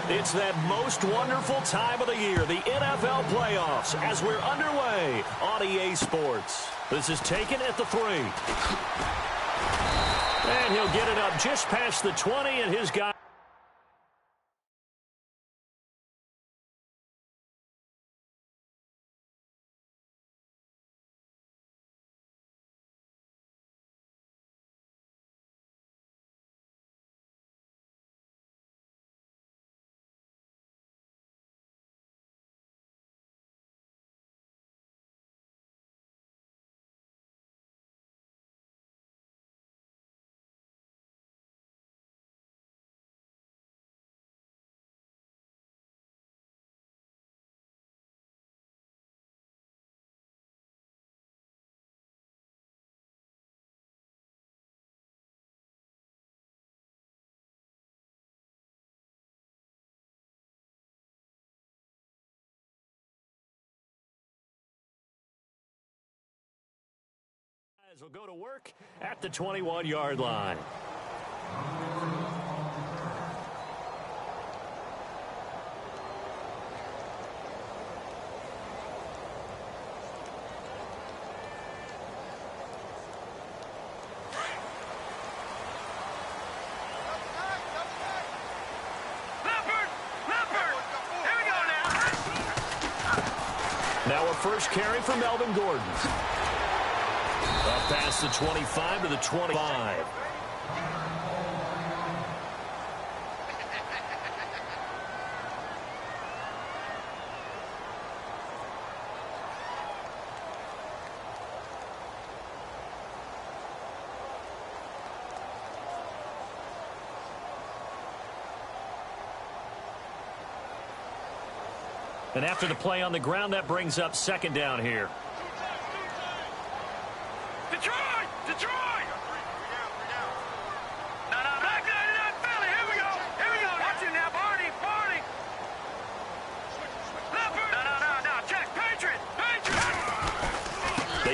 It's that most wonderful time of the year, the NFL playoffs, as we're underway on EA Sports. This is taken at the 3. And he'll get it up just past the 20, and his guy. Will go to work at the 21-yard line. Now a first carry for Melvin Gordon. Up past the 25 to the 25. And after the play on the ground, that brings up second down here.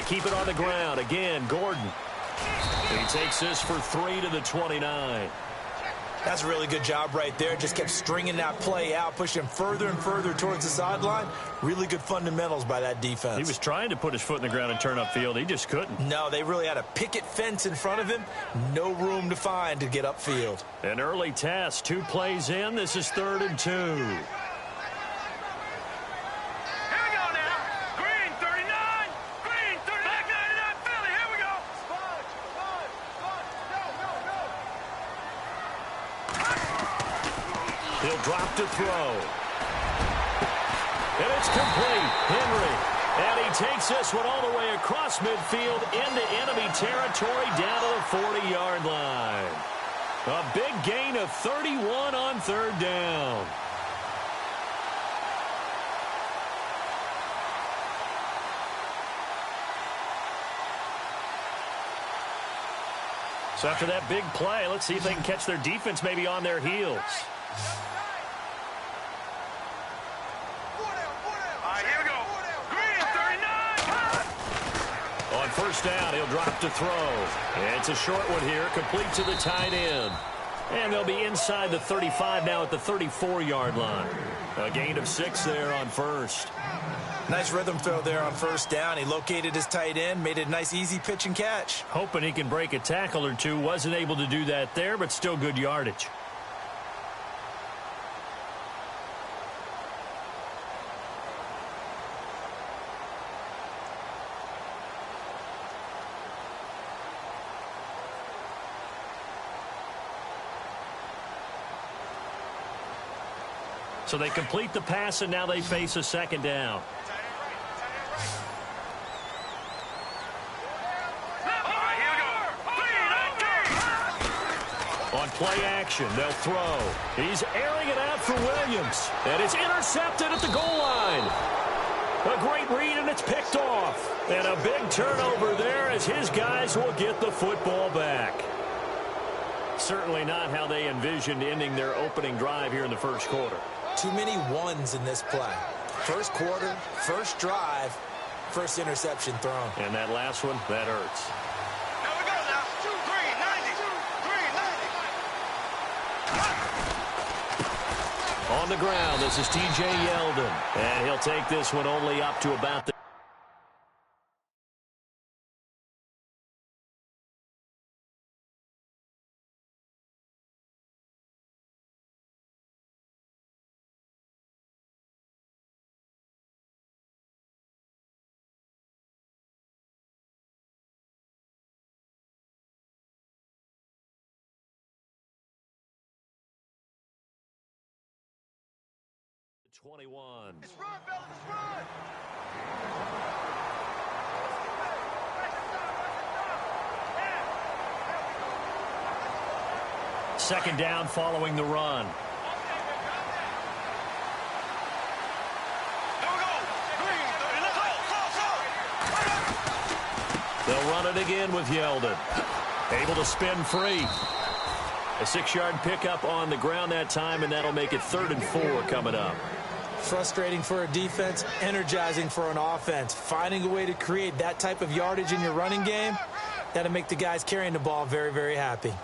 Keep it on the ground. Again, Gordon. He takes this for 3 to the 29. That's a really good job right there. Just kept stringing that play out, pushing him further and further towards the sideline. Really good fundamentals by that defense. He was trying to put his foot in the ground and turn upfield. He just couldn't. No, they really had a picket fence in front of him. No room to find to get upfield. An early test. 2 plays in. This is 3rd and 2. He'll drop to throw. And it's complete. Henry. And he takes this one all the way across midfield into enemy territory down to the 40-yard line. A big gain of 31 on 3rd down. So after that big play, let's see if they can catch their defense maybe on their heels. On first down, he'll drop to throw. And it's a short one here, complete to the tight end. And they'll be inside the 35 now at the 34-yard line. A gain of 6 there on first. Nice rhythm throw there on first down. He located his tight end, made it a nice easy pitch and catch. Hoping he can break a tackle or two. Wasn't able to do that there, but still good yardage. So they complete the pass, and now they face a second down. On play action, they'll throw. He's airing it out for Williams. And it's intercepted at the goal line. A great read, and it's picked off. And a big turnover there as his guys will get the football back. Certainly not how they envisioned ending their opening drive here in the first quarter. Too many ones in this play. First quarter, first drive, first interception thrown. And that last one, that hurts. Now we go now. 390. On the ground, this is T.J. Yeldon. And he'll take this one only up to about the 21. Let's run, fellas, let's run. Second down following the run. They'll run it again with Yeldon. Able to spin free. A 6-yard pickup on the ground that time, and that'll make it 3rd and 4 coming up. Frustrating for a defense, energizing for an offense. Finding a way to create that type of yardage in your running game, that'll make the guys carrying the ball very, very happy. You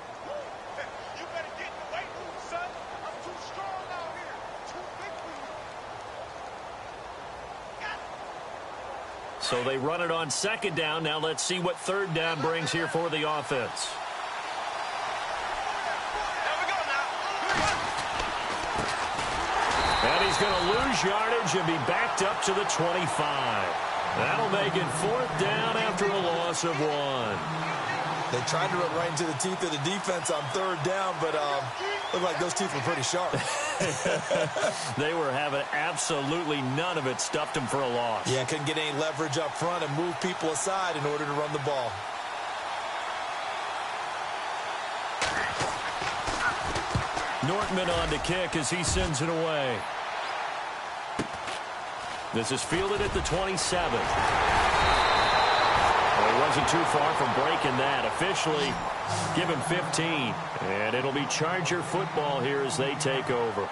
better get in the weight room, son. I'm too strong out here. Too big for you. So they run it on 2nd down. Now let's see what 3rd down brings here for the offense. And he's going to lose yardage and be backed up to the 25. That'll make it 4th down after a loss of 1. They tried to run right into the teeth of the defense on 3rd down, but looked like those teeth were pretty sharp. They were having absolutely none of it. Stuffed them for a loss. Yeah, couldn't get any leverage up front and move people aside in order to run the ball. Nortman on to kick as he sends it away. This is fielded at the 27. Well, he wasn't too far from breaking that. Officially, give him 15. And it'll be Charger football here as they take over.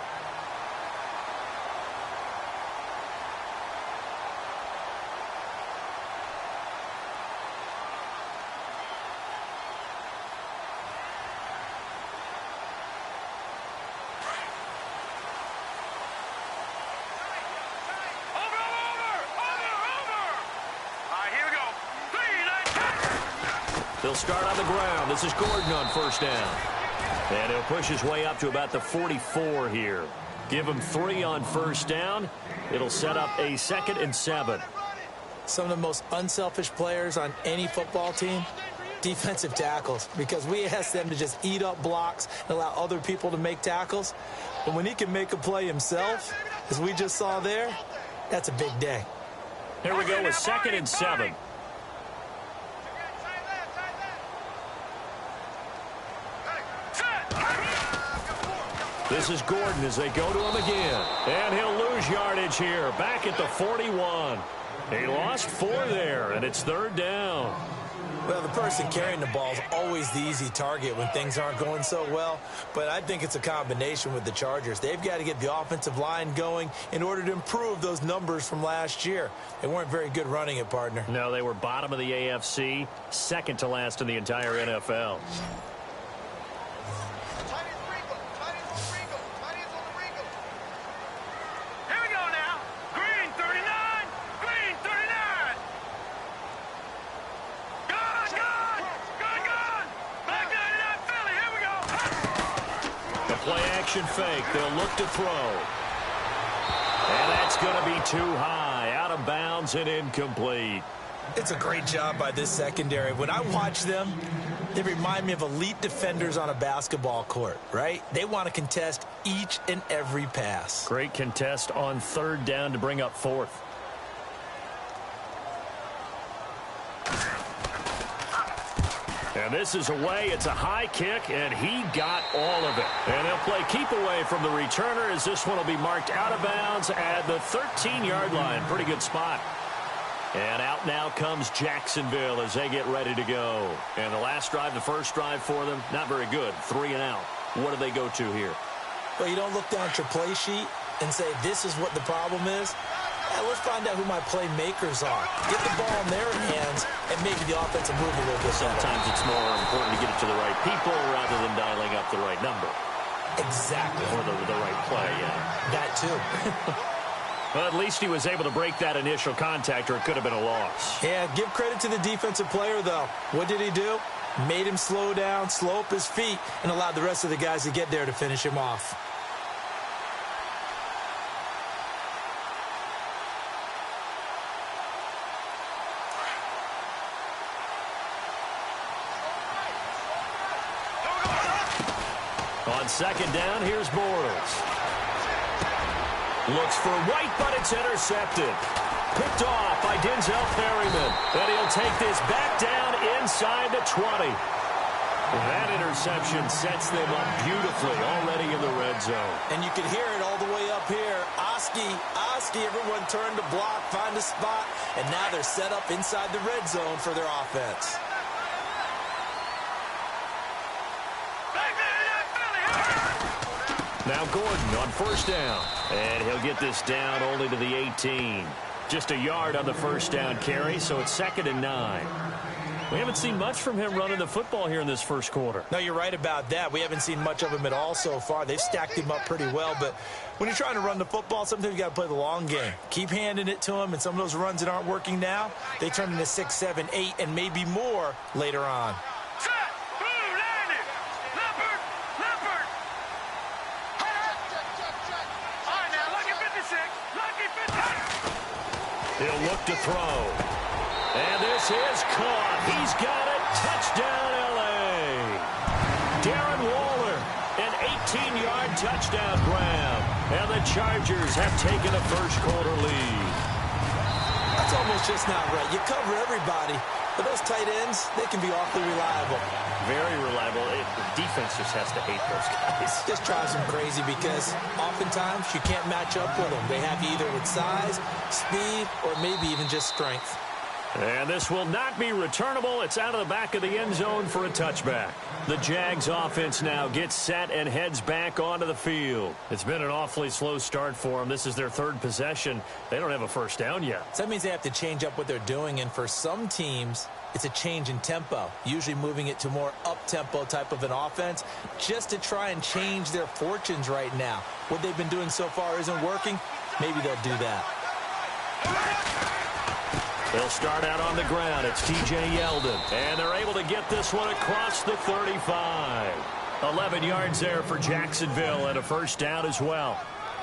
They'll start on the ground. This is Gordon on 1st down. And he'll push his way up to about the 44 here. Give him 3 on 1st down. It'll set up a 2nd and 7. Some of the most unselfish players on any football team, defensive tackles, because we ask them to just eat up blocks and allow other people to make tackles. But when he can make a play himself, as we just saw there, that's a big day. Here we go with 2nd and 7. This is Gordon as they go to him again. And he'll lose yardage here. Back at the 41. He lost 4 there, and it's 3rd down. Well, the person carrying the ball is always the easy target when things aren't going so well. But I think it's a combination with the Chargers. They've got to get the offensive line going in order to improve those numbers from last year. They weren't very good running it, partner. No, they were bottom of the AFC, 2nd to last in the entire NFL. Fake. They'll look to throw. And that's going to be too high. Out of bounds and incomplete. It's a great job by this secondary. When I watch them, they remind me of elite defenders on a basketball court, right? They want to contest each and every pass. Great contest on 3rd down to bring up 4th. And this is away. It's a high kick, and he got all of it. And they'll play keep away from the returner as this one will be marked out of bounds at the 13-yard line. Pretty good spot. And out now comes Jacksonville as they get ready to go. And the last drive, the first drive for them, not very good. 3 and out. What do they go to here? Well, you don't look down at your play sheet and say, this is what the problem is. Yeah, let's find out who my playmakers are. Get the ball in their hands, and maybe the offense will move a little bit. Sometimes it's more important to get it to the right people rather than dialing up the right number. Exactly. Or the right play, yeah. too. Well, at least he was able to break that initial contact, or it could have been a loss. Yeah, give credit to the defensive player, though. What did he do? Made him slow down, slow up his feet, and allowed the rest of the guys to get there to finish him off. On second down, here's Bortles. Looks for White, but it's intercepted. Picked off by Denzel Perryman. And he'll take this back down inside the 20. That interception sets them up beautifully already in the red zone. And you can hear it all the way up here. Oski, everyone turned to block, find a spot, and now they're set up inside the red zone for their offense. Now Gordon on first down. And he'll get this down only to the 18. Just a yard on the first down carry, so it's 2nd and 9. We haven't seen much from him running the football here in this first quarter. No, you're right about that. We haven't seen much of him at all so far. They've stacked him up pretty well, but when you're trying to run the football, sometimes you got to play the long game. Keep handing it to him, and some of those runs that aren't working now, they turn into 6, 7, 8, and maybe more later on. He'll look to throw. And this is caught. He's got it. Touchdown, L.A. Darren Waller, an 18-yard touchdown grab. And the Chargers have taken a first-quarter lead. That's almost just not right. You cover everybody, but those tight ends, they can be awfully reliable. Very reliable. The defense just has to hate those guys. Just drives them crazy because oftentimes you can't match up with them. They have you either with size, speed, or maybe even just strength. And this will not be returnable. It's out of the back of the end zone for a touchback. The Jags offense now gets set and heads back onto the field. It's been an awfully slow start for them. This is their third possession. They don't have a first down yet. So that means they have to change up what they're doing, and for some teams, it's a change in tempo, usually moving it to more up-tempo type of an offense just to try and change their fortunes right now. What they've been doing so far isn't working. Maybe they'll do that. They'll start out on the ground. It's T.J. Yeldon. And they're able to get this one across the 35. 11 yards there for Jacksonville and a first down as well.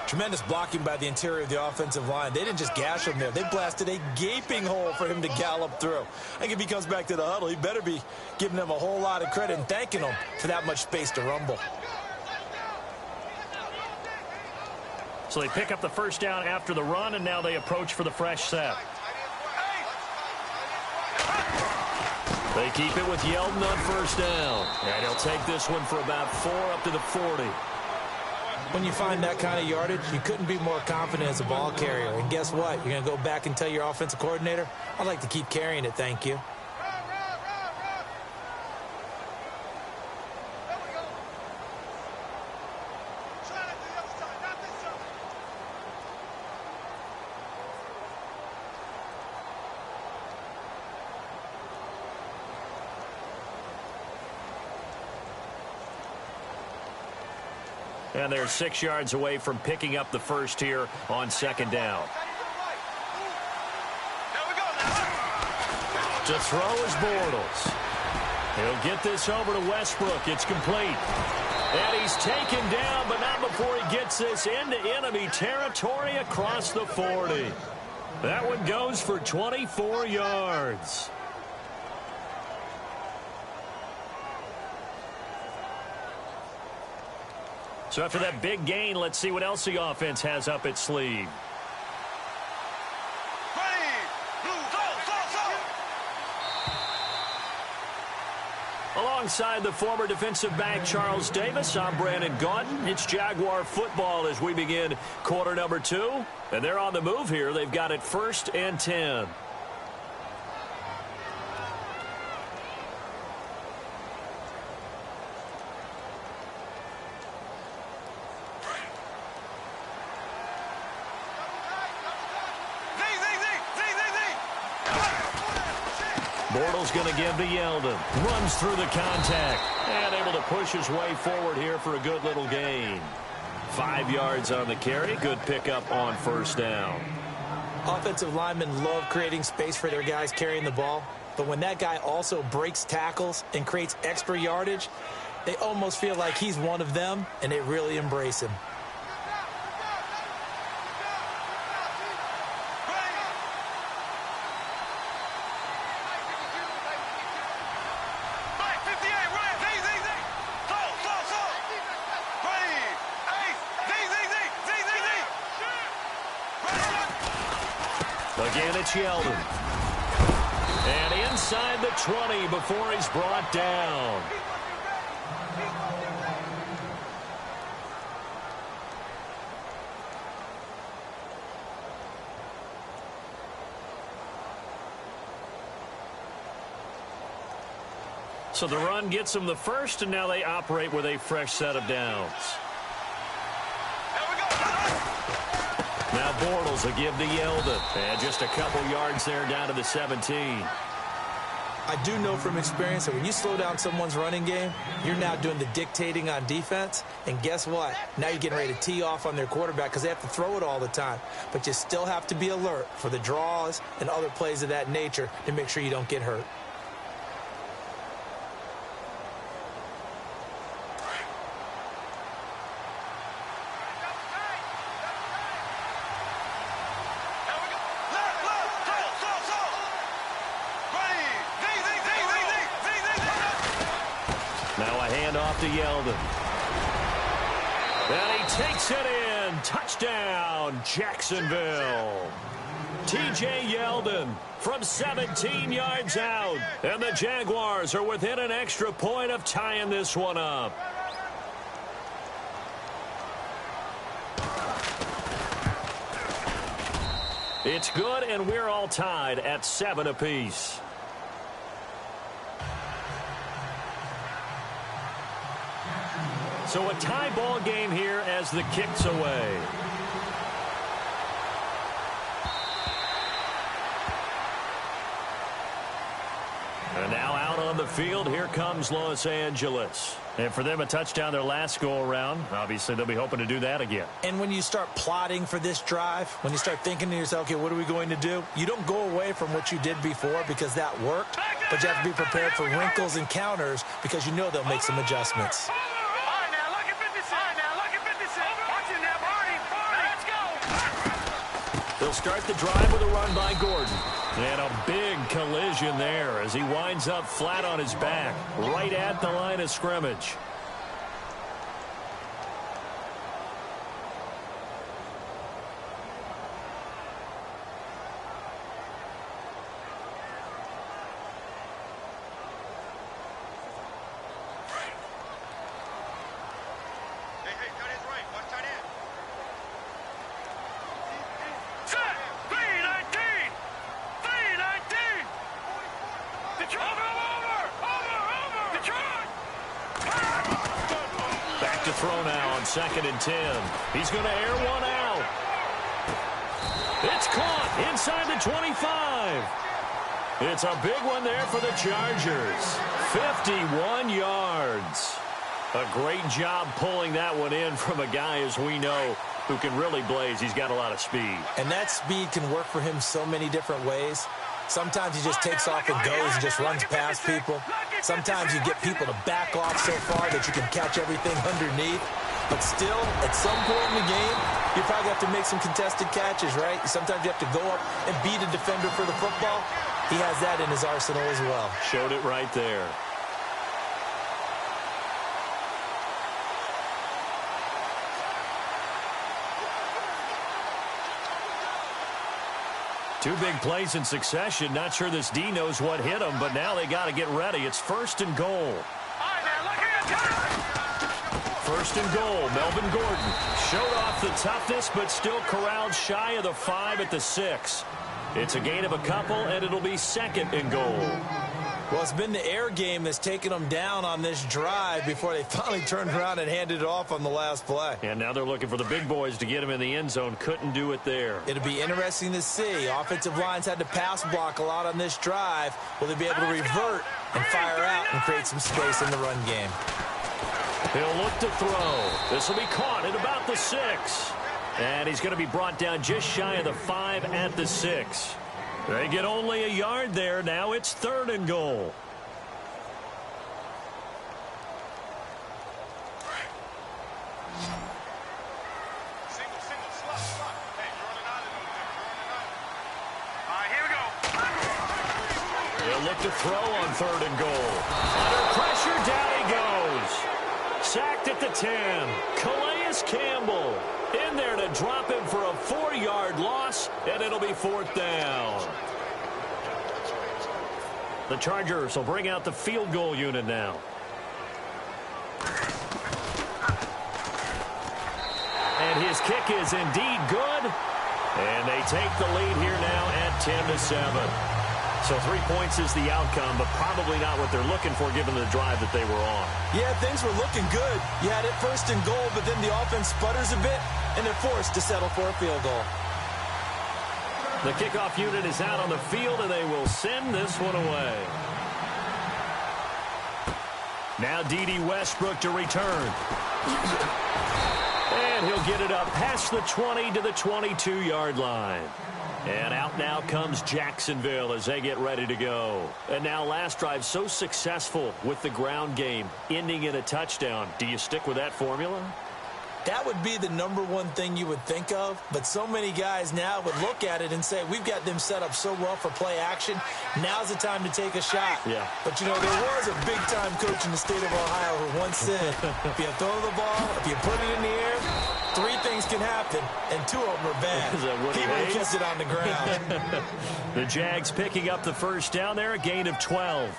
Tremendous blocking by the interior of the offensive line. They didn't just gash him there. They blasted a gaping hole for him to gallop through. I think if he comes back to the huddle, he better be giving them a whole lot of credit and thanking them for that much space to rumble. So they pick up the first down after the run, and now they approach for the fresh set. They keep it with Yeldon on first down. And he'll take this one for about 4 up to the 40. When you find that kind of yardage, you couldn't be more confident as a ball carrier. And guess what? You're going to go back and tell your offensive coordinator, I'd like to keep carrying it, thank you. And they're 6 yards away from picking up the first here on second down. To throw is Bortles. He'll get this over to Westbrook. It's complete. And he's taken down, but not before he gets this into enemy territory across the 40. That one goes for 24 yards. So after that big gain, let's see what else the offense has up its sleeve. Alongside the former defensive back Charles Davis, I'm Brandon Gaudin. It's Jaguar football as we begin quarter number 2. And they're on the move here. They've got it 1st and 10. Bortles going to give to Yeldon. Runs through the contact. And able to push his way forward here for a good little gain. 5 yards on the carry. Good pickup on first down. Offensive linemen love creating space for their guys carrying the ball, but when that guy also breaks tackles and creates extra yardage, they almost feel like he's one of them, and they really embrace him. Again, it's Yeldon. And inside the 20 before he's brought down. So the run gets them the first, and now they operate with a fresh set of downs. Now Bortles will give to Yeldon. And just a couple yards there down to the 17. I do know from experience that when you slow down someone's running game, you're now doing the dictating on defense. And guess what? Now you're getting ready to tee off on their quarterback because they have to throw it all the time. But you still have to be alert for the draws and other plays of that nature to make sure you don't get hurt. To Yeldon. And he takes it in. Touchdown, Jacksonville. T.J. Yeldon from 17 yards out. And the Jaguars are within an extra point of tying this one up. It's good, and we're all tied at 7 apiece. So a tie ball game here as the kick's away. And now out on the field, here comes Los Angeles. And for them, a touchdown their last go-around. Obviously, they'll be hoping to do that again. And when you start plotting for this drive, when you start thinking to yourself, okay, what are we going to do? You don't go away from what you did before because that worked, but you have to be prepared for wrinkles and counters because you know they'll make some adjustments. They'll start the drive with a run by Gordon. And a big collision there as he winds up flat on his back, right at the line of scrimmage. Throw now on 2nd and 10. He's going to air one out. It's caught inside the 25. It's a big one there for the Chargers. 51 yards. A great job pulling that one in from a guy, as we know, who can really blaze. He's got a lot of speed. And that speed can work for him so many different ways. Sometimes he just takes off and goes and just runs past people. Sometimes you get people to back off so far that you can catch everything underneath. But still, at some point in the game, you probably have to make some contested catches, right? Sometimes you have to go up and beat a defender for the football. He has that in his arsenal as well. Showed it right there. Two big plays in succession. Not sure this D knows what hit him, but now they got to get ready. It's 1st and goal. 1st and goal. Melvin Gordon showed off the toughness, but still corralled shy of the 5 at the 6. It's a gain of a couple, and it'll be 2nd and goal. Well, it's been the air game that's taken them down on this drive before they finally turned around and handed it off on the last play. And now they're looking for the big boys to get him in the end zone. Couldn't do it there. It'll be interesting to see. Offensive lines had to pass block a lot on this drive. Will they be able to revert and fire out and create some space in the run game? He'll look to throw. This will be caught at about the 6. And he's going to be brought down just shy of the 5 at the 6. They get only a yard there. Now it's 3rd and goal. He'll look to throw on 3rd and goal. Under pressure, down he goes. Sacked at the 10. Calais Campbell in there to drop him for a 4-yard loss, and it'll be 4th down. The Chargers will bring out the field goal unit now. And his kick is indeed good. And they take the lead here now at 10-7. So 3 points is the outcome, but probably not what they're looking for given the drive that they were on. Yeah, things were looking good. You had it 1st and goal, but then the offense sputters a bit, and they're forced to settle for a field goal. The kickoff unit is out on the field, and they will send this one away. Now D.D. Westbrook to return. And he'll get it up past the 20 to the 22-yard line. And out now comes Jacksonville as they get ready to go. And now last drive so successful with the ground game, ending in a touchdown. Do you stick with that formula? That would be the #1 thing you would think of, but so many guys now would look at it and say, we've got them set up so well for play action. Now's the time to take a shot. Yeah. But, you know, there was a big-time coach in the state of Ohio who once said, if you throw the ball, if you put it in the air, 3 things can happen, and 2 of them are bad. He would have kept it on the ground. The Jags picking up the 1st down there, a gain of 12.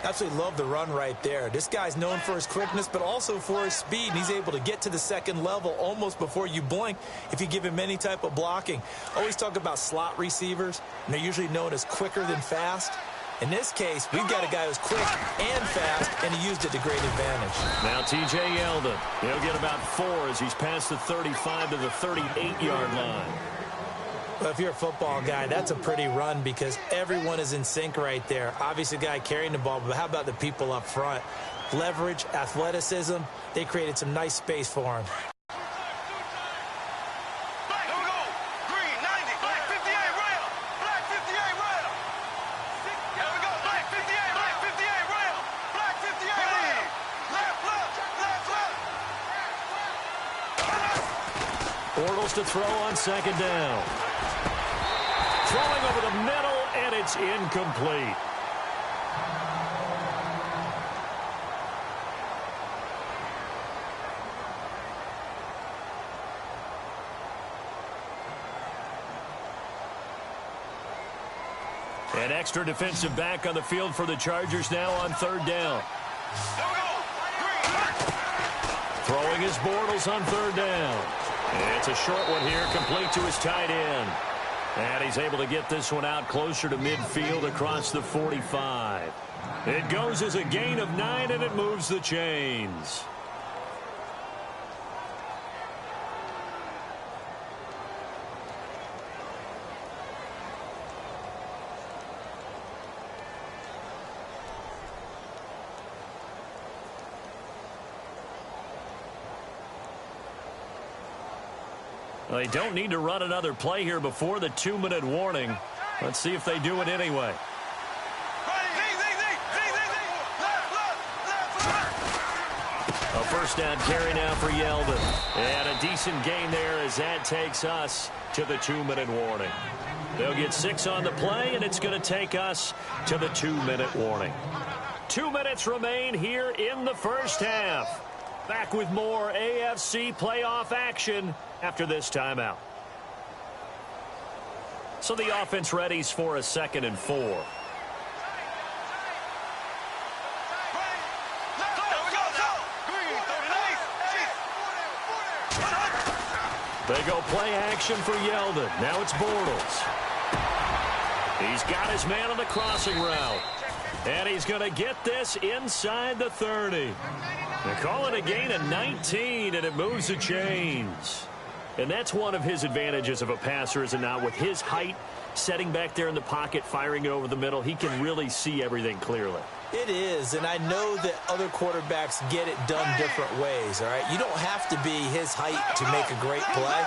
Absolutely love the run right there. This guy's known for his quickness, but also for his speed. And he's able to get to the 2nd level almost before you blink if you give him any type of blocking. Always talk about slot receivers, and they're usually known as quicker than fast. In this case, we've got a guy who's quick and fast, and he used it to great advantage. Now T.J. Yeldon. He'll get about 4 as he's past the 35 to the 38-yard line. Well, if you're a football guy, that's a pretty run because everyone is in sync right there. Obviously, the guy carrying the ball, but how about the people up front? Leverage, athleticism, they created some nice space for him. Bortles to throw on 2nd down. Throwing over the middle, and it's incomplete. An extra defensive back on the field for the Chargers now on 3rd down. Throwing his Bortles on 3rd down. And it's a short one here, complete to his tight end. And he's able to get this one out closer to midfield across the 45. It goes as a gain of 9, and it moves the chains. They don't need to run another play here before the 2-minute warning. Let's see if they do it anyway. A 1st down carry now for Yeldon. And a decent gain there as that takes us to the 2-minute warning. They'll get 6 on the play, and it's going to take us to the 2-minute warning. 2 minutes remain here in the 1st half. Back with more AFC playoff action after this timeout. So the offense readies for a 2nd and 4. They go play action for Yeldon. Now it's Bortles. He's got his man on the crossing route. And he's going to get this inside the 30. They call it a gain of 19, and it moves the chains. And that's one of his advantages of a passer, is it not? With his height, setting back there in the pocket, firing it over the middle, he can really see everything clearly. It is, and I know that other quarterbacks get it done different ways, all right? You don't have to be his height to make a great play,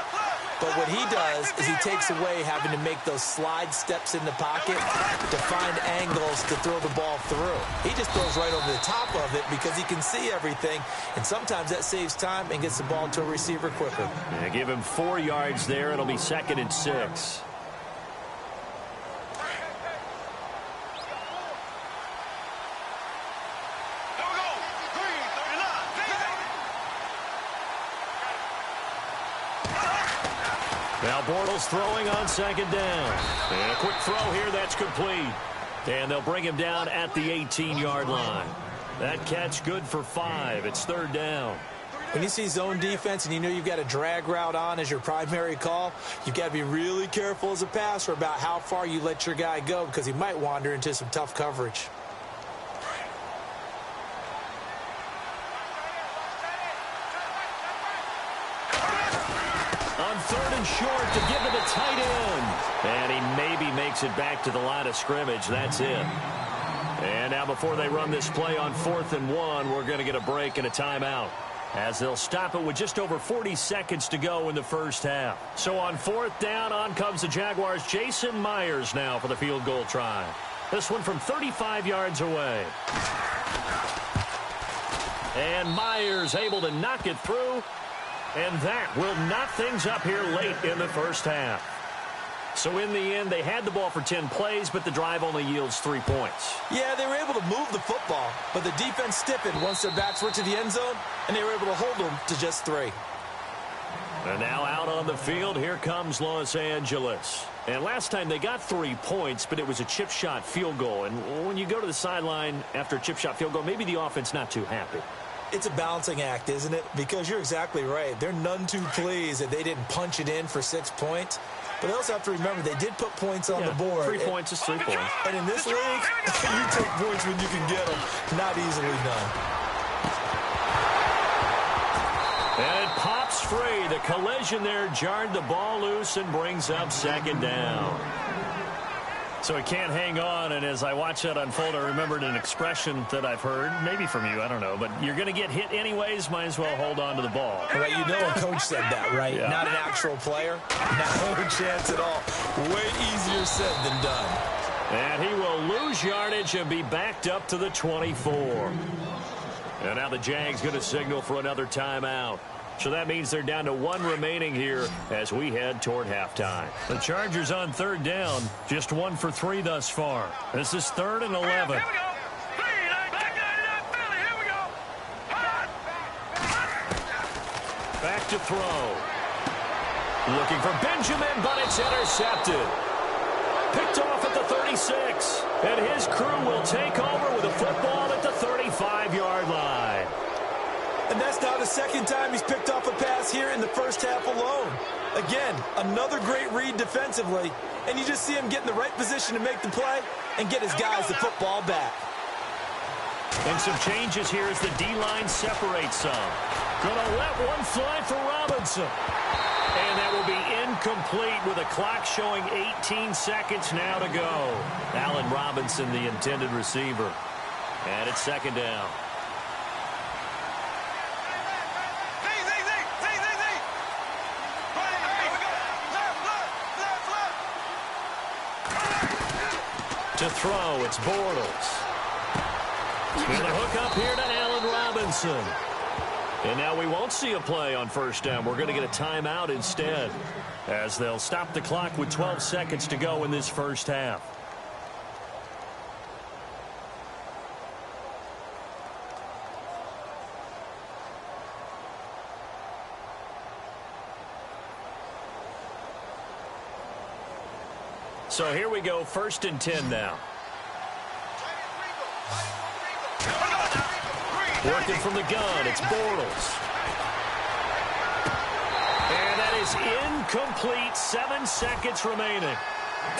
but what he does is he takes away having to make those slide steps in the pocket to find angles to throw the ball through. He just throws right over the top of it because he can see everything, and sometimes that saves time and gets the ball to a receiver quicker. Yeah, give him 4 yards there. It'll be 2nd and 6. Now Bortles throwing on 2nd down. And a quick throw here, that's complete. And they'll bring him down at the 18-yard line. That catch good for 5. It's 3rd down. When you see zone defense and you know you've got a drag route on as your primary call, you've got to be really careful as a passer about how far you let your guy go because he might wander into some tough coverage. On 3rd and short to give to the tight end. And he maybe makes it back to the line of scrimmage. That's it. And now before they run this play on 4th and 1, we're going to get a break and a timeout, as they'll stop it with just over 40 seconds to go in the first half. So on 4th down, on comes the Jaguars' Jason Myers now for the field goal try. This one from 35 yards away. And Myers able to knock it through. And that will knot things up here late in the first half. So in the end, they had the ball for 10 plays, but the drive only yields 3 points. Yeah, they were able to move the football, but the defense stiffened once their backs were to the end zone, and they were able to hold them to just 3. And now out on the field, here comes Los Angeles. And last time they got 3 points, but it was a chip shot field goal. And when you go to the sideline after a chip shot field goal, maybe the offense not too happy. It's a balancing act, isn't it? Because you're exactly right. They're none too pleased that they didn't punch it in for 6 points. But they also have to remember they did put points on the board. 3 points is 3 points. And in this league, you take points when you can get them. Not easily done. And it pops free. The collision there jarred the ball loose and brings up 2nd down. So he can't hang on, and as I watch that unfold, I remembered an expression that I've heard, maybe from you, I don't know, but you're going to get hit anyways, might as well hold on to the ball. Well, you know a coach said that, right? Yeah. Not an actual player. No chance at all. Way easier said than done. And he will lose yardage and be backed up to the 24. And now the Jags going to signal for another timeout. So that means they're down to 1 remaining here as we head toward halftime. The Chargers on 3rd down, just 1 for 3 thus far. This is 3rd and 11. Back to throw. Looking for Benjamin, but it's intercepted. Picked off at the 36. And his crew will take over with a football at the 35-yard line. And that's now the 2nd time he's picked off a pass here in the first half alone. Again, another great read defensively, and you just see him get in the right position to make the play and get his guys the football back. And some changes here as the D-line separates some. Gonna let one fly for Robinson. And that will be incomplete with a clock showing 18 seconds now to go. Allen Robinson, the intended receiver. And it's 2nd down. To throw, it's Bortles. And a hook up here to Allen Robinson. And now we won't see a play on 1st down. We're going to get a timeout instead, as they'll stop the clock with 12 seconds to go in this first half. So here we go, 1st and 10 now. Working from the gun, it's Bortles. And that is incomplete, 7 seconds remaining.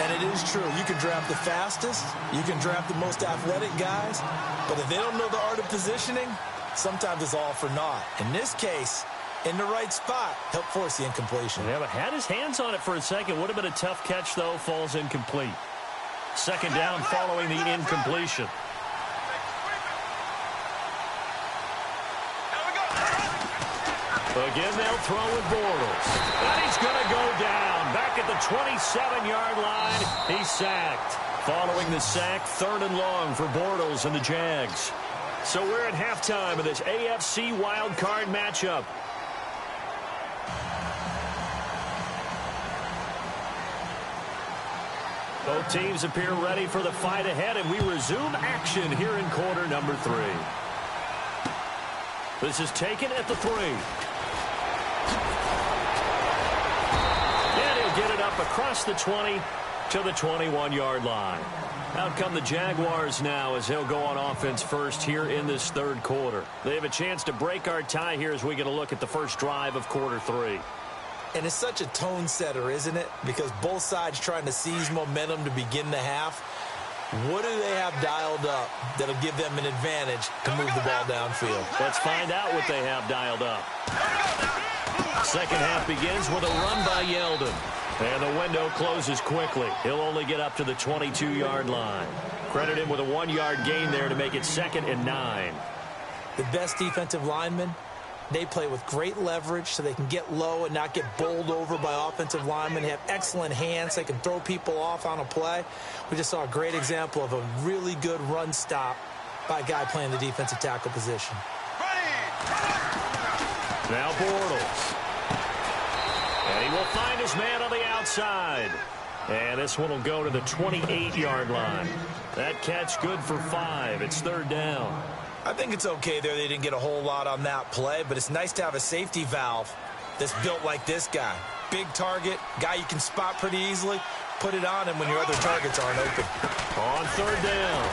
And it is true, you can draft the fastest, you can draft the most athletic guys, but if they don't know the art of positioning, sometimes it's all for naught. In this case, in the right spot. Help force the incompletion. Yeah, but had his hands on it for a second. Would have been a tough catch, though. Falls incomplete. Second down following the incompletion. Again, they'll throw with Bortles. And he's going to go down. Back at the 27-yard line. He's sacked. Following the sack, 3rd and long for Bortles and the Jags. So we're at halftime of this AFC wildcard matchup. Both teams appear ready for the fight ahead, and we resume action here in quarter number 3. This is taken at the 3. And he'll get it up across the 20 to the 21-yard line. Out come the Jaguars now as they'll go on offense first here in this 3rd quarter. They have a chance to break our tie here as we get a look at the first drive of quarter 3. And it's such a tone setter, isn't it? Because both sides trying to seize momentum to begin the half. What do they have dialed up that'll give them an advantage to move the ball downfield? Let's find out what they have dialed up. Second half begins with a run by Yeldon. And the window closes quickly. He'll only get up to the 22-yard line. Credit him with a 1-yard gain there to make it 2nd and 9. The best defensive linemen, they play with great leverage so they can get low and not get bowled over by offensive linemen. They have excellent hands. They can throw people off on a play. We just saw a great example of a really good run stop by a guy playing the defensive tackle position. Now Bortles. And he will find his man on the outside. And this one will go to the 28-yard line. That catch good for 5. It's 3rd down. I think it's okay there. They didn't get a whole lot on that play, but it's nice to have a safety valve that's built like this guy. Big target, guy you can spot pretty easily. Put it on him when your other targets aren't open. On 3rd down.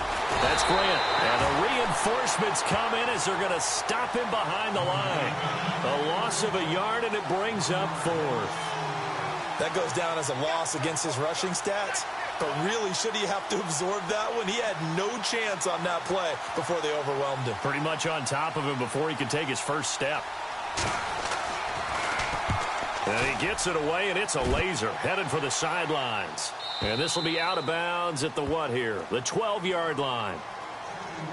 That's Grant. And the reinforcements come in as they're going to stop him behind the line. A loss of a yard, and it brings up 4th. That goes down as a loss against his rushing stats. But really, should he have to absorb that one? He had no chance on that play before they overwhelmed him. Pretty much on top of him before he could take his first step. And he gets it away, and it's a laser headed for the sidelines. And this will be out of bounds at the what here? The 12-yard line.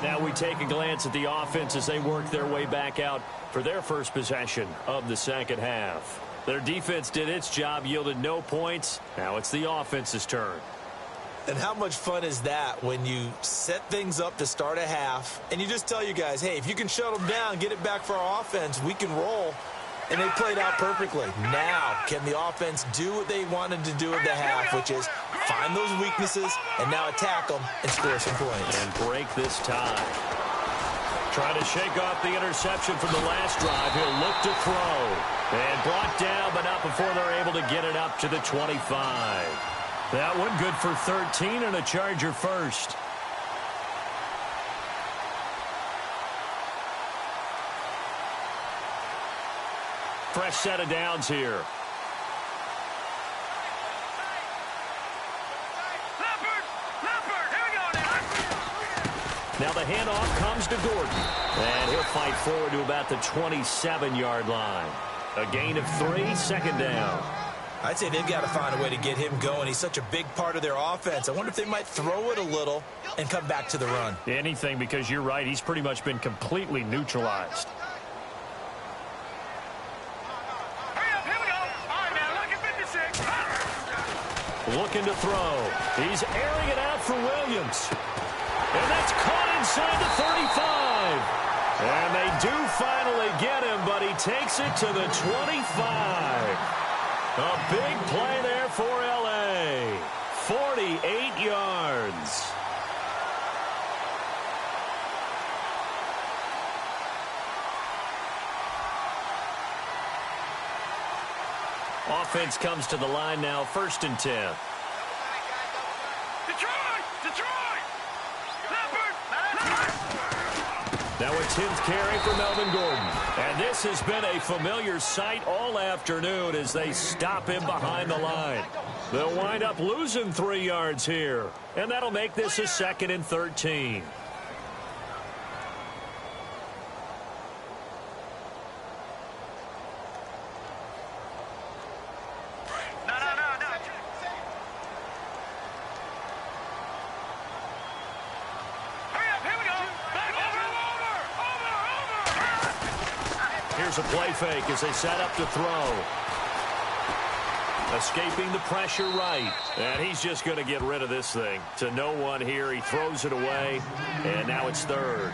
Now we take a glance at the offense as they work their way back out for their first possession of the second half. Their defense did its job, yielded no points. Now it's the offense's turn. And how much fun is that when you set things up to start a half and you just tell you guys, hey, if you can shut them down, get it back for our offense, we can roll. And they played out perfectly. Now, can the offense do what they wanted to do at the half, which is find those weaknesses and now attack them and score some points. And break this tie. Trying to shake off the interception from the last drive. He'll look to throw. And brought down, but not before they're able to get it up to the 25. That one good for 13 and a Charger first. Fresh set of downs here. Now the handoff comes to Gordon. And he'll fight forward to about the 27-yard line. A gain of 3, 2nd down. I'd say they've got to find a way to get him going. He's such a big part of their offense. I wonder if they might throw it a little and come back to the run. Anything, because you're right. He's pretty much been completely neutralized. Looking to throw. He's airing it out for Williams. And that's caught inside the 35. And they do finally get him, but he takes it to the 25. A big play there for L.A. 48 yards. Offense comes to the line now, 1st and 10. Now a 10th carry for Melvin Gordon. And this has been a familiar sight all afternoon as they stop him behind the line. They'll wind up losing 3 yards here. And that'll make this a 2nd and 13. Here's a play fake as they set up to throw. Escaping the pressure right. And he's just going to get rid of this thing. To no one here. He throws it away. And now it's third.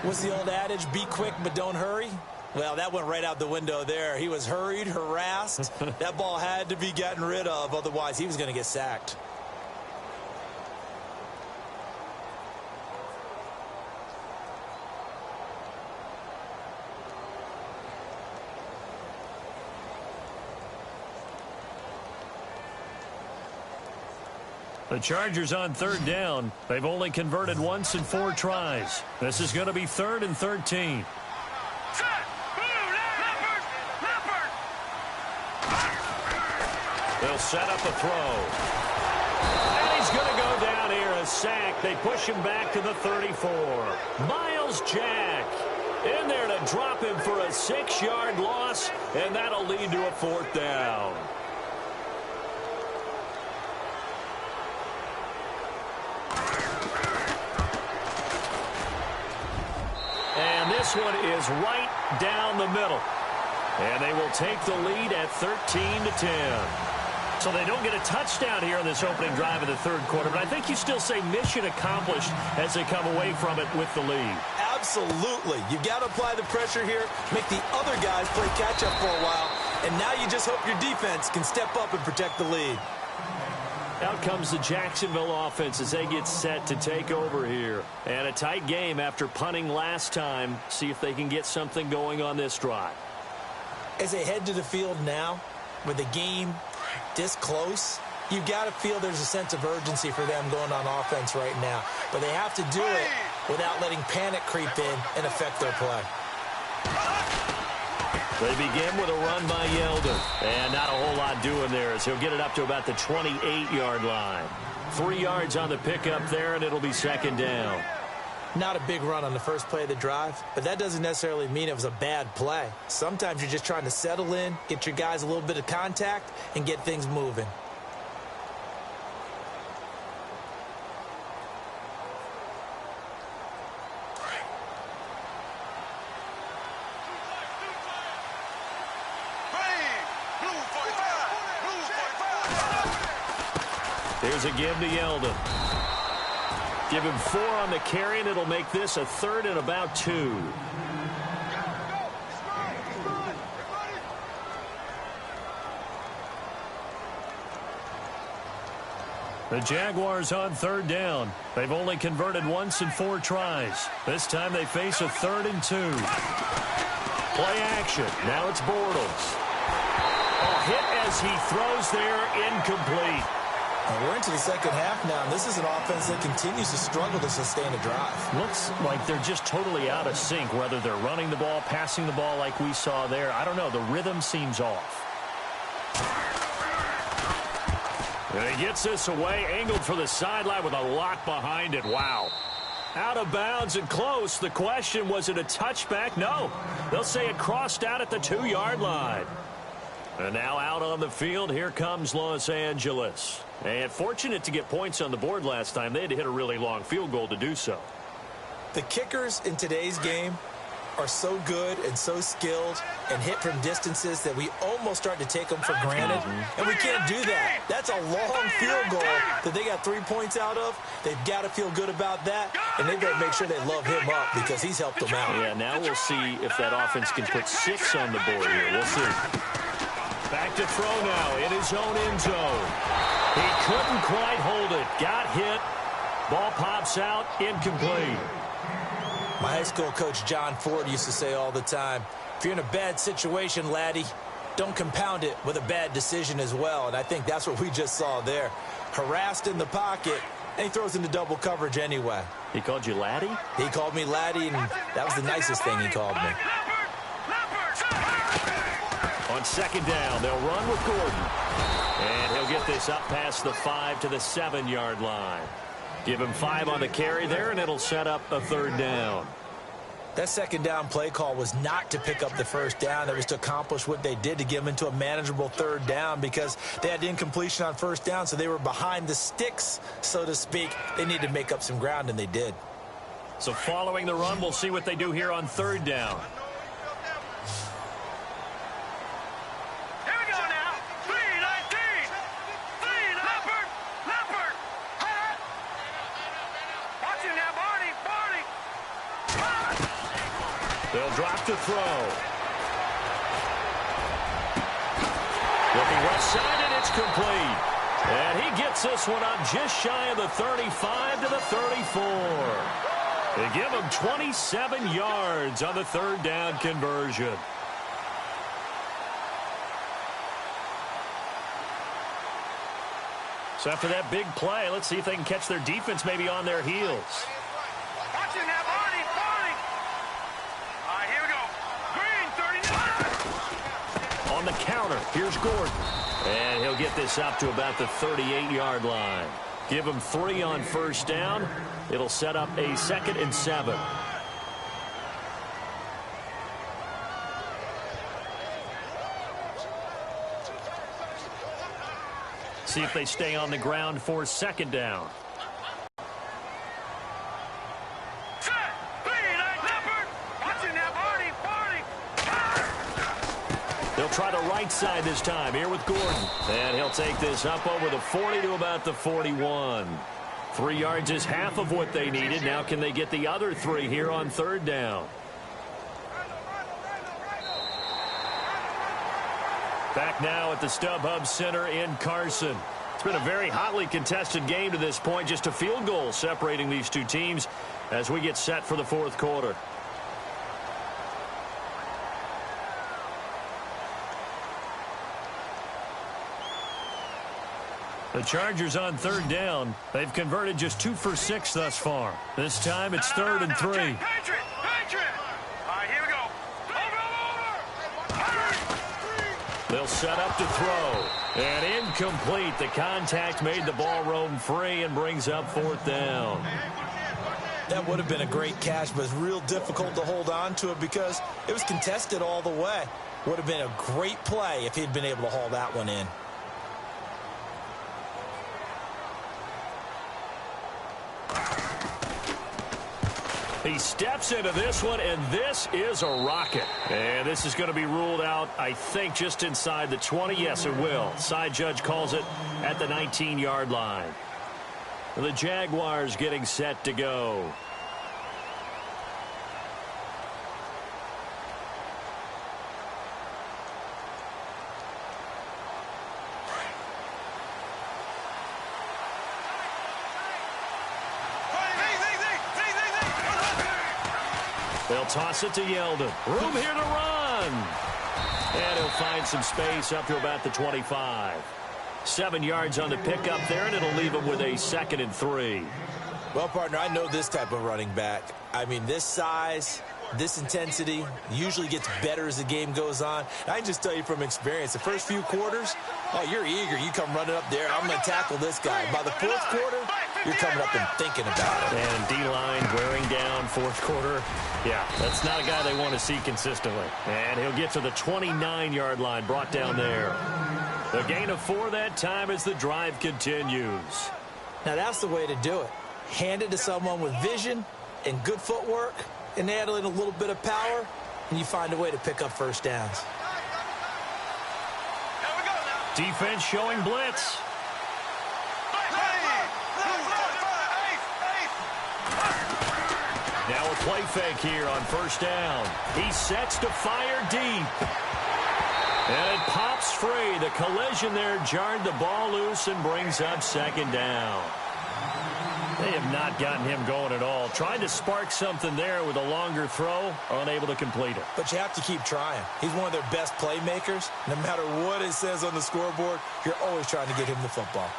What's the old adage? Be quick, but don't hurry. Well, that went right out the window there. He was hurried, harassed. That ball had to be gotten rid of. Otherwise, he was going to get sacked. The Chargers on third down. They've only converted once in 4 tries. This is going to be 3rd and 13. They'll set up a throw. And he's going to go down here, a sack. They push him back to the 34. Miles Jack in there to drop him for a 6-yard loss, and that'll lead to a 4th down. And this one is right down the middle. And they will take the lead at 13-10. So they don't get a touchdown here in this opening drive of the third quarter. But I think you still say mission accomplished as they come away from it with the lead. Absolutely. You've got to apply the pressure here, make the other guys play catch-up for a while. And now you just hope your defense can step up and protect the lead. Out comes the Jacksonville offense as they get set to take over here. And a tight game after punting last time. See if they can get something going on this drive. As they head to the field now, with the game this close, you've got to feel there's a sense of urgency for them going on offense right now. But they have to do it without letting panic creep in and affect their play. They begin with a run by Yeldon. And not a whole lot doing there as he'll get it up to about the 28-yard line. 3 yards on the pickup there, and it'll be 2nd down. Not a big run on the first play of the drive, but that doesn't necessarily mean it was a bad play. Sometimes you're just trying to settle in, get your guys a little bit of contact, and get things moving. Here's a give to Yeldon. Give him 4 on the carry, and it'll make this a 3rd and about 2. The Jaguars on 3rd down. They've only converted once in 4 tries. This time they face a 3rd and 2. Play action. Now it's Bortles. A hit as he throws there, incomplete. And we're into the second half now, and this is an offense that continues to struggle to sustain a drive. Looks like they're just totally out of sync, whether they're running the ball, passing the ball like we saw there. I don't know. The rhythm seems off. And he gets this away, angled for the sideline with a lot behind it. Wow. Out of bounds and close. The question, was it a touchback? No. They'll say it crossed out at the 2-yard line. And now out on the field, here comes Los Angeles. And fortunate to get points on the board last time. They had to hit a really long field goal to do so. The kickers in today's game are so good and so skilled and hit from distances that we almost start to take them for granted. And we can't do that. That's a long field goal that they got 3 points out of. They've got to feel good about that, and they've got to make sure they love him up because he's helped them out. Yeah, now we'll see if that offense can put 6 on the board here. We'll see. Back to throw now in his own end zone. He couldn't quite hold it. Got hit. Ball pops out. Incomplete. My high school coach, John Ford, used to say all the time, if you're in a bad situation, laddie, don't compound it with a bad decision as well. And I think that's what we just saw there. Harassed in the pocket, and he throws into double coverage anyway. He called you laddie? He called me laddie, and that was the nicest thing he called me. On 2nd down, they'll run with Gordon. And he'll get this up past the 5 to the 7-yard line. Give him 5 on the carry there, and it'll set up a 3rd down. That 2nd down play call was not to pick up the 1st down. It was to accomplish what they did, to get them into a manageable 3rd down, because they had incompletion on 1st down, so they were behind the sticks, so to speak. They needed to make up some ground, and they did. So following the run, we'll see what they do here on 3rd down. They'll drop to throw. Looking left side, and it's complete. And he gets this one up just shy of the 35 to the 34. They give him 27 yards on the third down conversion. So after that big play, let's see if they can catch their defense maybe on their heels. Watching that, Barney. All right, here we go. Green, 39. On the counter, here's Gordon. And he'll get this up to about the 38-yard line. Give him 3 on first down. It'll set up a 2nd and 7. See if they stay on the ground for 2nd down. They'll try the right side this time here with Gordon. And he'll take this up over the 40 to about the 41. 3 yards is half of what they needed. Now can they get the other 3 here on third down? Back now at the StubHub Center in Carson. It's been a very hotly contested game to this point. Just a field goal separating these two teams as we get set for the fourth quarter. The Chargers on third down. They've converted just 2 for 6 thus far. This time it's 3rd and 3. Patriot. All right, here we go. Over. They'll set up to throw. And incomplete. The contact made the ball roam free and brings up 4th down. That would have been a great catch, but it's real difficult to hold on to it because it was contested all the way. Would have been a great play if he'd been able to haul that one in. He steps into this one, and this is a rocket. And this is going to be ruled out, I think, just inside the 20. Yes, it will. Side judge calls it at the 19-yard line. The Jaguars getting set to go. They'll toss it to Yeldon. Room here to run. And he'll find some space up to about the 25. 7 yards on the pickup there, and it'll leave him with a 2nd and 3. Well, partner, I know this type of running back. I mean, this size, this intensity usually gets better as the game goes on. I can just tell you from experience, the first few quarters, oh, you're eager. You come running up there. I'm going to tackle this guy. By the fourth quarter, you're coming up and thinking about it. And D-line wearing down fourth quarter. Yeah, that's not a guy they want to see consistently. And he'll get to the 29-yard line, brought down there. The gain of 4 that time as the drive continues. Now, that's the way to do it. Hand it to someone with vision and good footwork, and add in a little bit of power, and you find a way to pick up first downs. Defense showing blitz. Now a play fake here on first down. He sets to fire deep. And it pops free. The collision there jarred the ball loose and brings up 2nd down. They have not gotten him going at all. Tried to spark something there with a longer throw, unable to complete it. But you have to keep trying. He's one of their best playmakers. No matter what it says on the scoreboard, you're always trying to get him the football.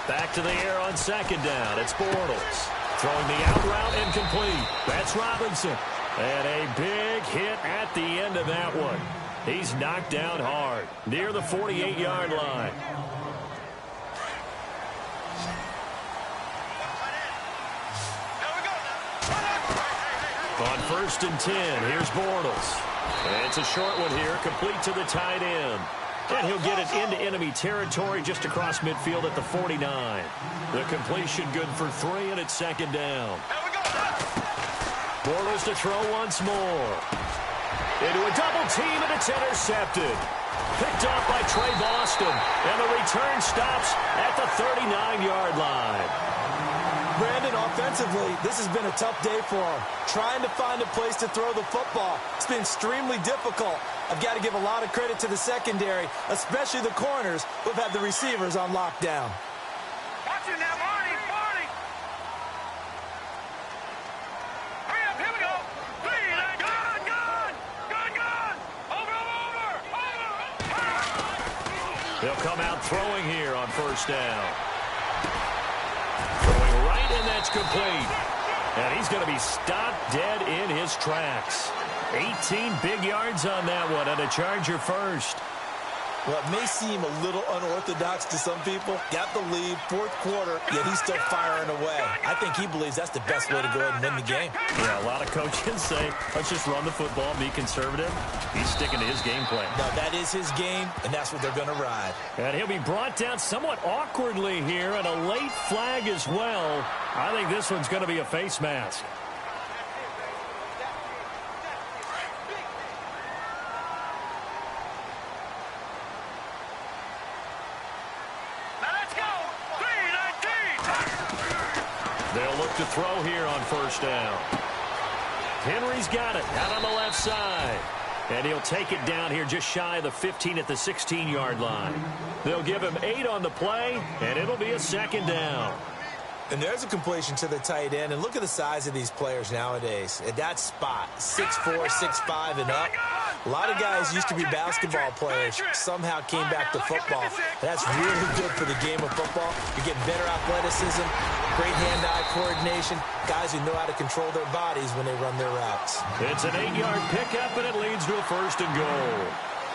Back to the air on 2nd down. It's Bortles. Throwing the out route incomplete. That's Robinson. And a big hit at the end of that one. He's knocked down hard near the 48-yard line. On 1st and 10, here's Bortles. And it's a short one here, complete to the tight end. And he'll get it into enemy territory just across midfield at the 49. The completion good for 3, and it's 2nd down. Bortles to throw once more. into a double team, and it's intercepted. Picked off by Trey Boston, and the return stops at the 39-yard line. Brandon, offensively, this has been a tough day for him. Trying to find a place to throw the football. It's been extremely difficult. I've got to give a lot of credit to the secondary, especially the corners who've had the receivers on lockdown. Watch it now, Barney, Barney. Hurry up, here we go. Three, gun. Over. He'll come out throwing here on first down. Throwing right, and that's complete. And he's going to be stopped dead in his tracks. 18 big yards on that one, and a Charger first. Well, it may seem a little unorthodox to some people. Got the lead, fourth quarter, yet he's still firing away. I think he believes that's the best way to go ahead and win the game. Yeah, a lot of coaches say, let's just run the football, be conservative. He's sticking to his game plan. No, that is his game, and that's what they're going to ride. And he'll be brought down somewhat awkwardly here, and a late flag as well. I think this one's going to be a face mask. They'll look to throw here on first down. Henry's got it out on the left side. And he'll take it down here just shy of the 15 at the 16-yard line. They'll give him 8 on the play, and it'll be a second down. And there's a completion to the tight end. And look at the size of these players nowadays. At that spot, 6'4", 6'5", and up. A lot of guys used to be basketball players, somehow came back to football. That's really good for the game of football. You're getting better athleticism, great hand-eye coordination, guys who know how to control their bodies when they run their routes. It's an 8-yard pickup, and it leads to a first and goal.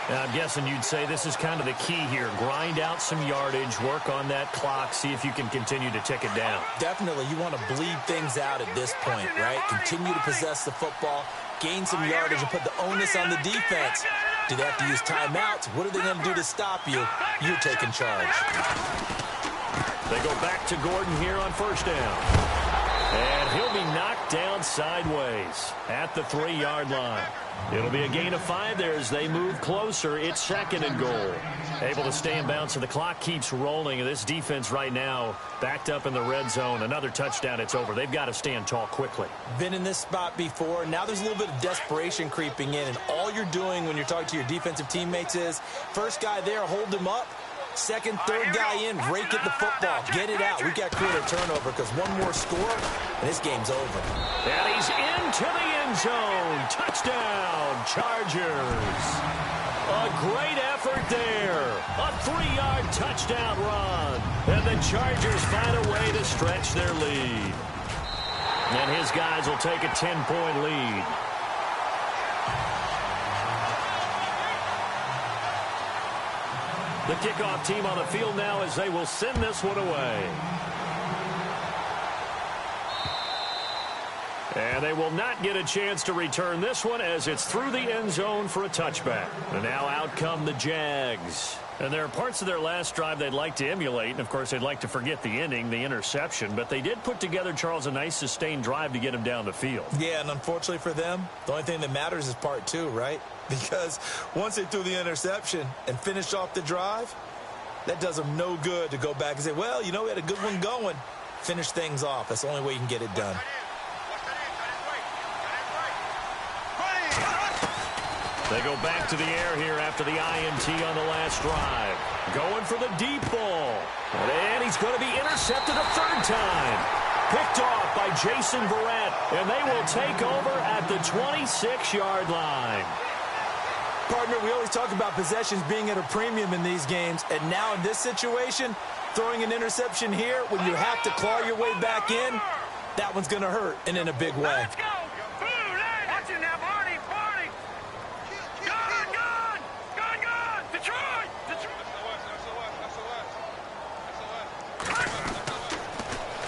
Now, I'm guessing you'd say this is kind of the key here. Grind out some yardage, work on that clock, see if you can continue to tick it down. Definitely, you want to bleed things out at this point, right? Continue to possess the football, gain some yardage, and put the onus on the defense. Do they have to use timeouts? What are they going to do to stop you? You're taking charge. They go back to Gordon here on first down. And he'll be knocked down sideways at the 3-yard line. It'll be a gain of 5 there as they move closer. It's second and goal. Able to stay in bounds, and the clock keeps rolling. And this defense right now backed up in the red zone. Another touchdown, it's over. They've got to stand tall quickly. Been in this spot before. Now there's a little bit of desperation creeping in. And all you're doing when you're talking to your defensive teammates is, first guy there, hold him up. Second, third guy in, rake at the football. Get it out. We've got to create a turnover because one more score, and this game's over. And he's into the end zone. Touchdown, Chargers. A great effort there. A 3-yard touchdown run. And the Chargers find a way to stretch their lead. And his guys will take a 10-point lead. The kickoff team on the field now as they will send this one away. And they will not get a chance to return this one as it's through the end zone for a touchback. And now out come the Jags. And there are parts of their last drive they'd like to emulate. And, of course, they'd like to forget the ending, the interception. But they did put together, Charles, a nice sustained drive to get him down the field. Yeah, and unfortunately for them, the only thing that matters is part 2, right? Because once they threw the interception and finished off the drive, that does them no good to go back and say, well, you know, we had a good one going. Finish things off. That's the only way you can get it done. They go back to the air here after the INT on the last drive. Going for the deep ball. And he's going to be intercepted a third time. Picked off by Jason Verrett. And they will take over at the 26-yard line. Partner, we always talk about possessions being at a premium in these games. And now in this situation, throwing an interception here when you have to claw your way back in, that one's going to hurt, and in a big way. Let's go. Watch it now, Barney. Gun. Detroit.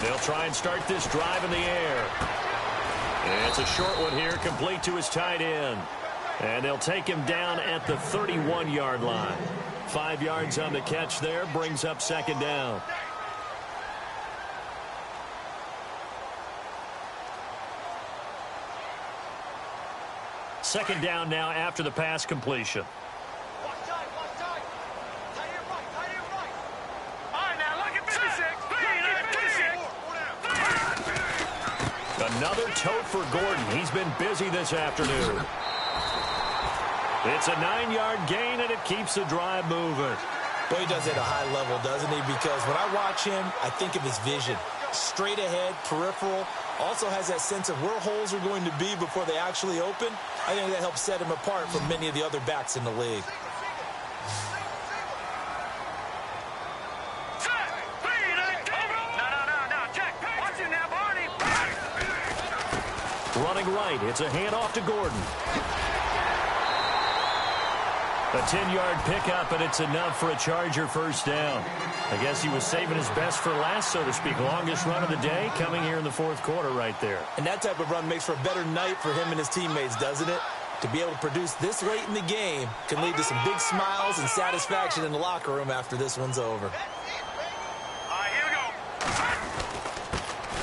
They'll try and start this drive in the air. And it's a short one here, complete to his tight end. And they'll take him down at the 31-yard line. 5 yards on the catch there, brings up second down. Second down now after the pass completion. Watch tight, watch tight. Tight end right, tight end right. All right, now look at 56. Another tote for Gordon. He's been busy this afternoon. It's a 9-yard gain, and it keeps the drive moving. Well, he does it at a high level, doesn't he? Because when I watch him, I think of his vision. Straight ahead, peripheral. Also has that sense of where holes are going to be before they actually open. I think that helps set him apart from many of the other backs in the league. Running right, it's a handoff to Gordon. A 10-yard pickup, and it's enough for a Charger first down. I guess he was saving his best for last, so to speak. Longest run of the day coming here in the fourth quarter right there. And that type of run makes for a better night for him and his teammates, doesn't it? To be able to produce this late in the game can lead to some big smiles and satisfaction in the locker room after this one's over. All right, here we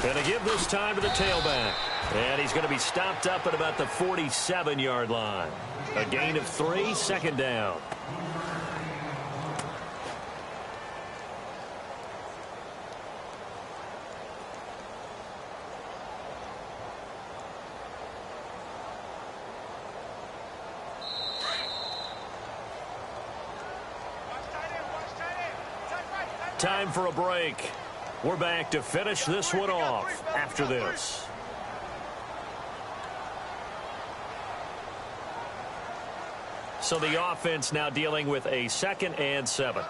go. Going to give this time to the tailback. And he's going to be stopped up at about the 47-yard line. A gain of 3, second down. Time for a break. We're back to finish this one off after this. So the offense now dealing with a 2nd and 7.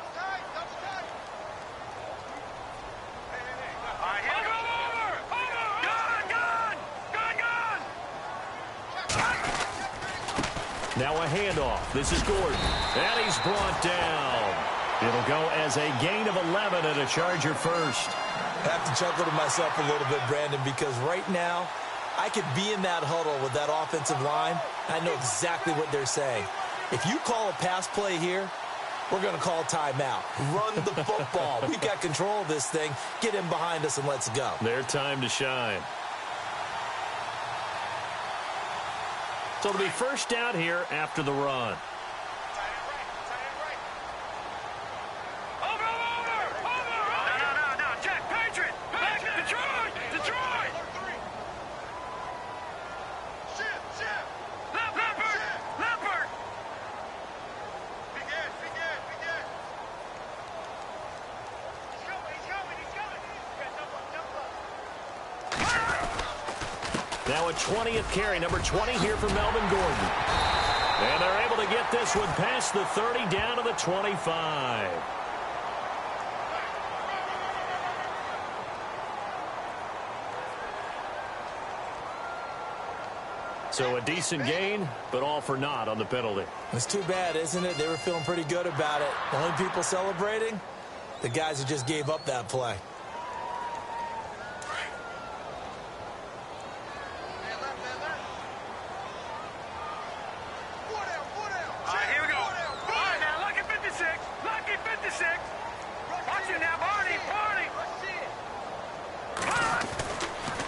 Now a handoff. This is Gordon. And he's brought down. It'll go as a gain of 11 and a Charger first. I have to chuckle to myself a little bit, Brandon, because right now I could be in that huddle with that offensive line. I know exactly what they're saying. If you call a pass play here, we're going to call timeout. Run the football. We've got control of this thing. Get him behind us and let's go. Their time to shine. So it'll be first down here after the run. Now a 20th carry, number 20 here for Melvin Gordon. And they're able to get this one past the 30 down to the 25. So a decent gain, but all for naught on the penalty. It's too bad, isn't it? They were feeling pretty good about it. The only people celebrating, the guys who just gave up that play.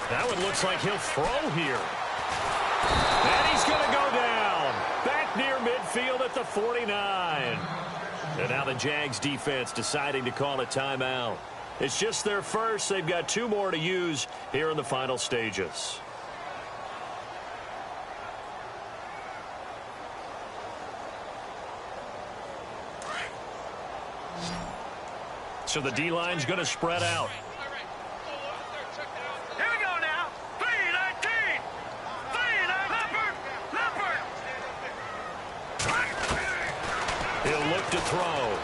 That one looks like he'll throw here. And he's going to go down. Back near midfield at the 49. And now the Jags defense deciding to call a timeout. It's just their first. They've got 2 more to use here in the final stages. So the D-line's going to spread out. Here we go now. 3-19. 3-19. Leopard. He'll look to throw.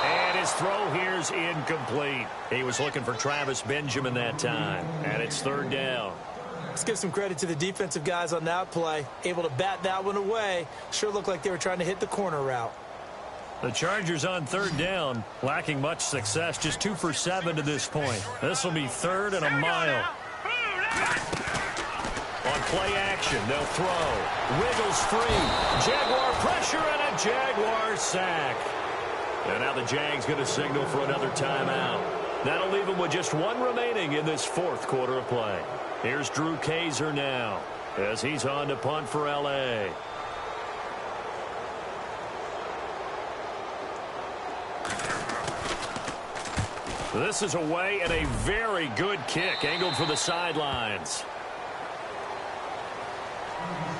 And his throw here's incomplete. He was looking for Travis Benjamin that time. And it's 3rd down. Let's give some credit to the defensive guys on that play. Able to bat that one away. Sure looked like they were trying to hit the corner route. The Chargers on 3rd down, lacking much success, just 2 for 7 to this point. This will be 3rd and a mile. On play action, they'll throw. Wiggles free. Jaguar pressure and a Jaguar sack. And now the Jags going to signal for another timeout. That'll leave them with just 1 remaining in this 4th quarter of play. Here's Drew Kaiser now. as he's on to punt for L.A. This is away and a very good kick angled for the sidelines.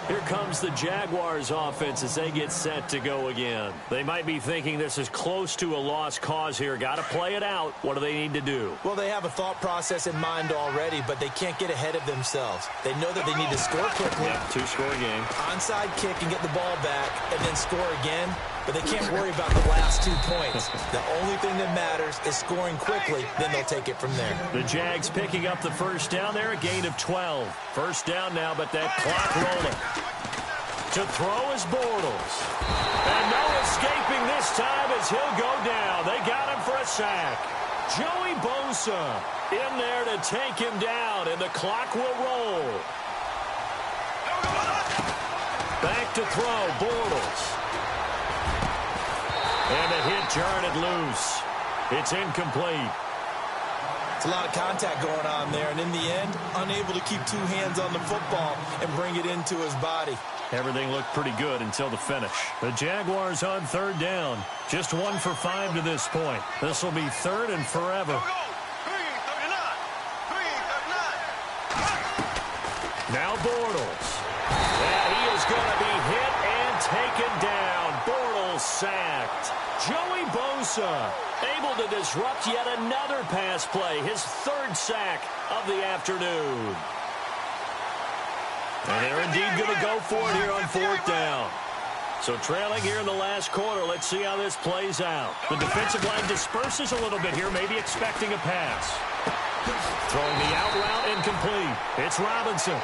Here comes the Jaguars offense as they get set to go again. They might be thinking this is close to a lost cause here. Got to play it out. What do they need to do? Well, they have a thought process in mind already, but they can't get ahead of themselves. They know that they need to score quickly. Yep, two-score game. Onside kick and get the ball back and then score again. But they can't worry about the last 2 points. The only thing that matters is scoring quickly, then they'll take it from there. The Jags picking up the first down there, a gain of 12. First down now, but that clock rolling. To throw is Bortles. And no escaping this time as he'll go down. They got him for a sack. Joey Bosa in there to take him down, and the clock will roll. Back to throw, Bortles. And the hit jarred it loose. It's incomplete. It's a lot of contact going on there, and in the end, unable to keep 2 hands on the football and bring it into his body. Everything looked pretty good until the finish. The Jaguars on third down. Just 1 for 5 to this point. This will be third and forever. Now Bortles. And he is going to be hit and taken down. Bortles sacked. Joey Bosa able to disrupt yet another pass play. His 3rd sack of the afternoon. And they're indeed going to go for it here on 4th down. So trailing here in the last quarter. Let's see how this plays out. The defensive line disperses a little bit here, maybe expecting a pass. Throwing the out route incomplete. It's Robinson.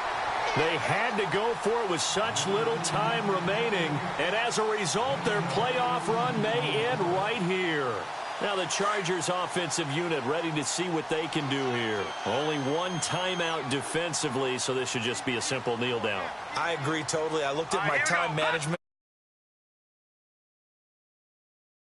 They had to go for it with such little time remaining. And as a result, their playoff run may end right here. Now the Chargers offensive unit ready to see what they can do here. Only 1 timeout defensively, so this should just be a simple kneel down. I agree totally. I looked at my time management.